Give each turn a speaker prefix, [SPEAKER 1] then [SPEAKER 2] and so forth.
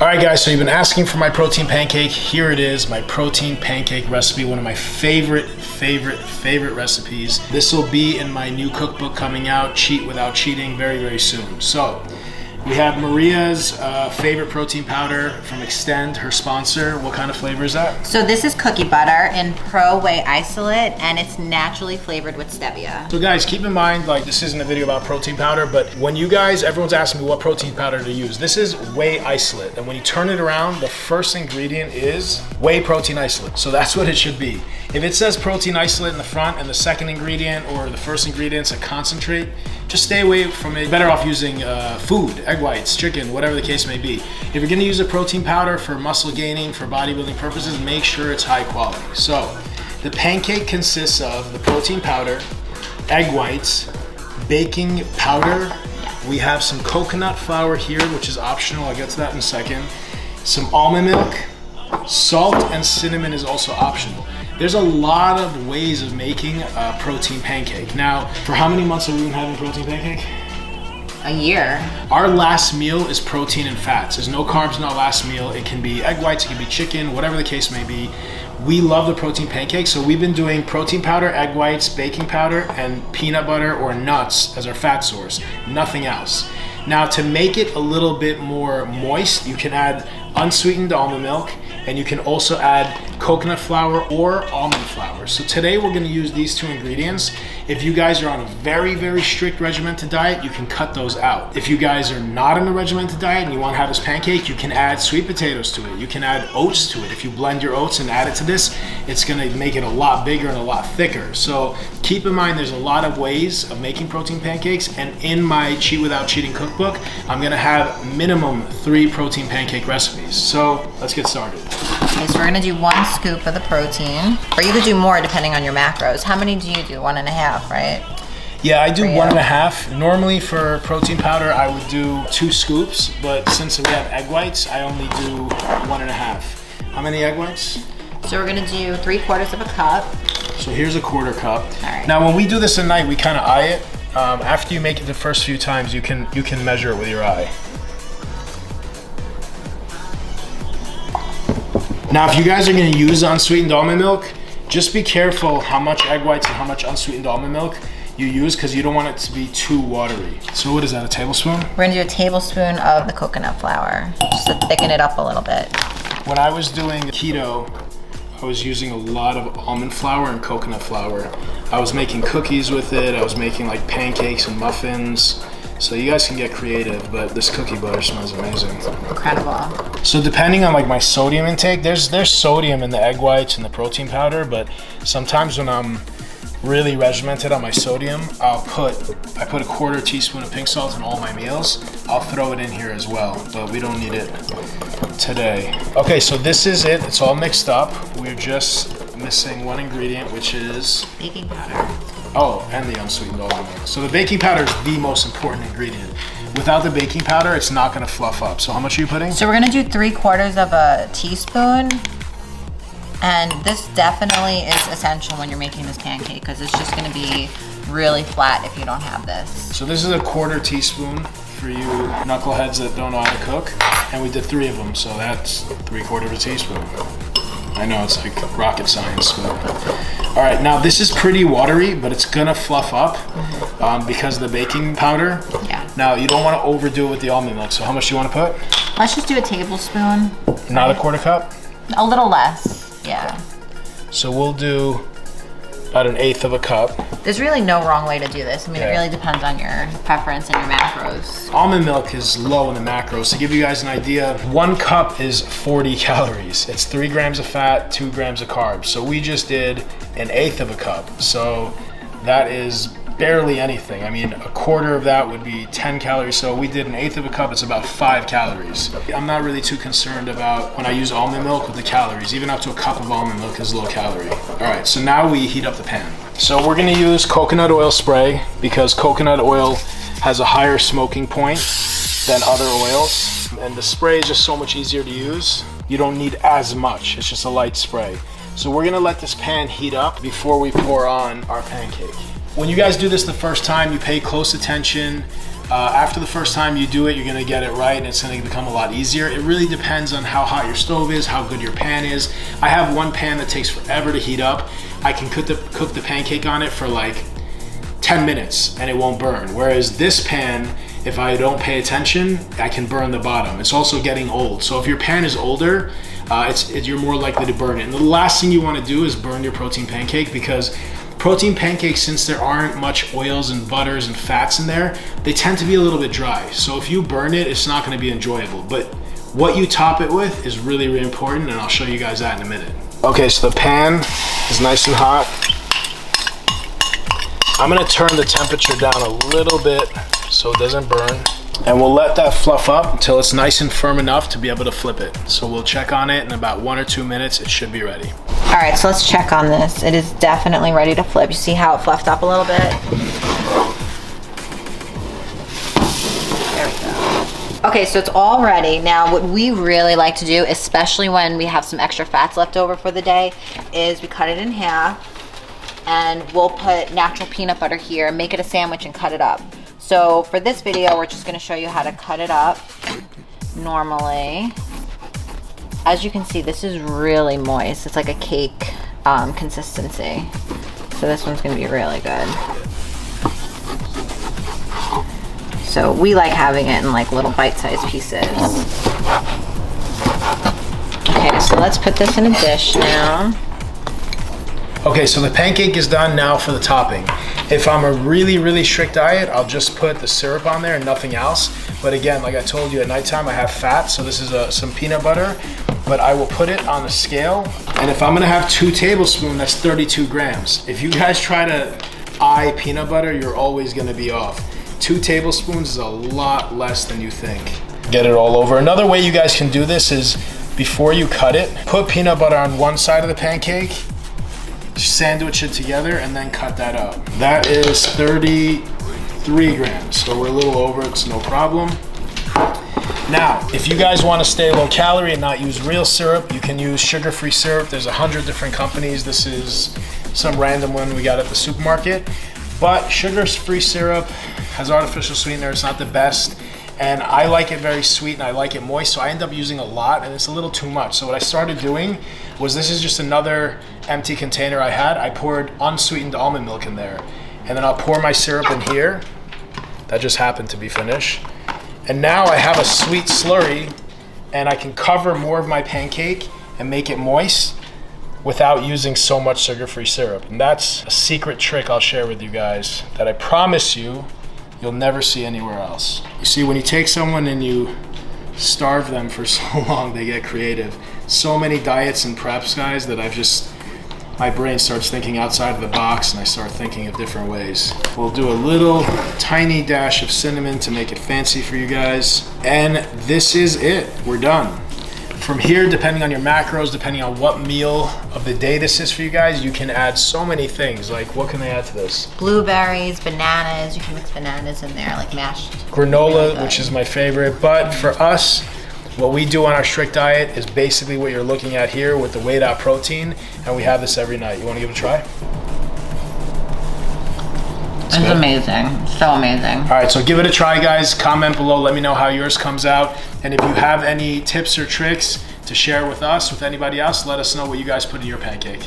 [SPEAKER 1] All right guys, so you've been asking for my protein pancake. Here it is, my protein pancake recipe, one of my favorite recipes. This will be in my new cookbook coming out, Cheat Without Cheating, very soon. So we have Maria's favorite protein powder from Extend, her sponsor. What kind of flavor is that?
[SPEAKER 2] So this is cookie butter in Pro Whey Isolate, and it's naturally flavored with stevia.
[SPEAKER 1] So guys, keep in mind, like, this isn't a video about protein powder, but when you guys, everyone's asking me what protein powder to use. This is whey isolate, and when you turn it around, the first ingredient is whey protein isolate. So that's what it should be. If it says protein isolate in the front and the second ingredient or the first ingredient's a concentrate, just stay away from it. Better off using food, egg whites, chicken, whatever the case may be. If you're gonna use a protein powder for muscle gaining, for bodybuilding purposes, make sure it's high quality. So the pancake consists of the protein powder, egg whites, baking powder. We have some coconut flour here, which is optional. I'll get to that in a second. Some almond milk, salt, and cinnamon is also optional. There's a lot of ways of making a protein pancake. Now, for how many months have we been having protein pancake?
[SPEAKER 2] A year.
[SPEAKER 1] Our last meal is protein and fats. There's no carbs in our last meal. It can be egg whites, it can be chicken, whatever the case may be. We love the protein pancake, so we've been doing protein powder, egg whites, baking powder, and peanut butter or nuts as our fat source, nothing else. Now, to make it a little bit more moist, you can add unsweetened almond milk, and you can also add coconut flour or almond flour. So today we're gonna use these two ingredients. If you guys are on a very strict regimented diet, you can cut those out. If you guys are not on a regimented diet and you wanna have this pancake, you can add sweet potatoes to it. You can add oats to it. If you blend your oats and add it to this, it's gonna make it a lot bigger and a lot thicker. So keep in mind, there's a lot of ways of making protein pancakes, and in my Cheat Without Cheating cookbook, I'm gonna have minimum 3 protein pancake recipes. So let's get started.
[SPEAKER 2] Okay, so we're gonna do 1 scoop of the protein, or you could do more depending on your macros. How many do you do? 1.5, right?
[SPEAKER 1] Yeah, I do 1.5. Normally for protein powder, I would do 2 scoops, but since we have egg whites, I only do 1.5. How many egg whites?
[SPEAKER 2] So we're gonna do 3/4 of a cup.
[SPEAKER 1] So here's a 1/4 cup.
[SPEAKER 2] All right.
[SPEAKER 1] Now when we do this at night, we kind of eye it. After you make it the first few times, you can measure it with your eye. Now, if you guys are gonna use unsweetened almond milk, just be careful how much egg whites and how much unsweetened almond milk you use, because you don't want it to be too watery. So what is that, a tablespoon?
[SPEAKER 2] We're gonna do a tablespoon of the coconut flour, just to thicken it up a little bit.
[SPEAKER 1] When I was doing keto, I was using a lot of almond flour and coconut flour. I was making cookies with it, I was making like pancakes and muffins. So you guys can get creative, but this cookie butter smells amazing.
[SPEAKER 2] Incredible.
[SPEAKER 1] So depending on like my sodium intake, there's sodium in the egg whites and the protein powder, but sometimes when I'm really regimented on my sodium, I put a 1/4 teaspoon of pink salt in all my meals. I'll throw it in here as well, but we don't need it today. Okay, so this is it. It's all mixed up. We're just missing one ingredient, which is
[SPEAKER 2] Baking powder.
[SPEAKER 1] Oh, and the unsweetened almond milk. So the baking powder is the most important ingredient. Without the baking powder, it's not gonna fluff up. So how much are you putting?
[SPEAKER 2] So we're gonna do 3/4 of a teaspoon. And this definitely is essential when you're making this pancake, because it's just gonna be really flat if you don't have this.
[SPEAKER 1] So this is a 1/4 teaspoon for you knuckleheads that don't know how to cook. And we did 3 of them, so that's 3/4 of a teaspoon. I know it's like rocket science, but all right. Now this is pretty watery, but it's gonna fluff up because of the baking powder.
[SPEAKER 2] Yeah.
[SPEAKER 1] Now you don't want to overdo it with the almond milk. So how much do you want to put?
[SPEAKER 2] Let's just do a tablespoon.
[SPEAKER 1] Not a 1/4 cup?
[SPEAKER 2] A little less, yeah.
[SPEAKER 1] So we'll do about 1/8 of a cup.
[SPEAKER 2] There's really no wrong way to do this. I mean,
[SPEAKER 1] Yeah.
[SPEAKER 2] It really depends on your preference and your macros.
[SPEAKER 1] Almond milk is low in the macros. To give you guys an idea, 1 cup is 40 calories. It's 3 grams of fat, 2 grams of carbs. So we just did 1/8 of a cup. So that is barely anything. I mean, 1/4 of that would be 10 calories. So we did 1/8 of a cup, it's about 5 calories. I'm not really too concerned about when I use almond milk with the calories. Even up to a cup of almond milk is low calorie. All right, so now we heat up the pan. So we're gonna use coconut oil spray because coconut oil has a higher smoking point than other oils. And the spray is just so much easier to use. You don't need as much, it's just a light spray. So we're gonna let this pan heat up before we pour on our pancake. When you guys do this the first time, you pay close attention After the first time you do it, you're gonna get it right and it's gonna become a lot easier. It really depends on how hot your stove is, how good your pan is. I have one pan that takes forever to heat up. I can cook the pancake on it for like 10 minutes and it won't burn. Whereas this pan, if I don't pay attention, I can burn the bottom. It's also getting old. So if your pan is older, you're more likely to burn it. And the last thing you wanna do is burn your protein pancake, because protein pancakes, since there aren't much oils and butters and fats in there, they tend to be a little bit dry. So if you burn it, it's not gonna be enjoyable. But what you top it with is really, really important, and I'll show you guys that in a minute. Okay, so the pan is nice and hot. I'm gonna turn the temperature down a little bit so it doesn't burn. And we'll let that fluff up until it's nice and firm enough to be able to flip it. So we'll check on it in about 1 or 2 minutes. It should be ready.
[SPEAKER 2] All right, so let's check on this. It is definitely ready to flip. You see how it fluffed up a little bit? There we go. Okay, so it's all ready. Now, what we really like to do, especially when we have some extra fats left over for the day, is we cut it in half and we'll put natural peanut butter here, make it a sandwich and cut it up. So for this video, we're just gonna show you how to cut it up normally. As you can see, this is really moist. It's like a cake consistency. So this one's gonna be really good. So we like having it in like little bite-sized pieces. Okay, so let's put this in a dish now.
[SPEAKER 1] Okay, so the pancake is done. Now for the topping. If I'm a really, really strict diet, I'll just put the syrup on there and nothing else. But again, like I told you, at nighttime I have fat, so this is some peanut butter, but I will put it on the scale. And if I'm gonna have 2 tablespoons, that's 32 grams. If you guys try to eye peanut butter, you're always gonna be off. 2 tablespoons is a lot less than you think. Get it all over. Another way you guys can do this is, before you cut it, put peanut butter on one side of the pancake, sandwich it together, and then cut that up. That is 33 grams, so we're a little over, it's no problem. Now, if you guys want to stay low calorie and not use real syrup, you can use sugar-free syrup. There's 100 different companies. This is some random one we got at the supermarket. But sugar-free syrup has artificial sweetener. It's not the best. And I like it very sweet and I like it moist, so I end up using a lot and it's a little too much. So what I started doing was, this is just another empty container I had. I poured unsweetened almond milk in there. And then I'll pour my syrup in here. That just happened to be finished. And now I have a sweet slurry and I can cover more of my pancake and make it moist without using so much sugar-free syrup. And that's a secret trick I'll share with you guys that I promise you'll never see anywhere else. You see, when you take someone and you starve them for so long, they get creative. So many diets and preps, guys, that my brain starts thinking outside of the box and I start thinking of different ways. We'll do a little tiny dash of cinnamon to make it fancy for you guys. And this is it, we're done. From here, depending on your macros, depending on what meal of the day this is for you guys, you can add so many things. Like, what can they add to this?
[SPEAKER 2] Blueberries, bananas, you can mix bananas in there, like mashed.
[SPEAKER 1] Granola, really, which is my favorite. But for us, what we do on our strict diet is basically what you're looking at here with the weighed out protein, and we have this every night. You wanna give it a try?
[SPEAKER 2] It's amazing, so amazing.
[SPEAKER 1] All right, so give it a try, guys. Comment below, let me know how yours comes out. And if you have any tips or tricks to share with us, with anybody else, let us know what you guys put in your pancake.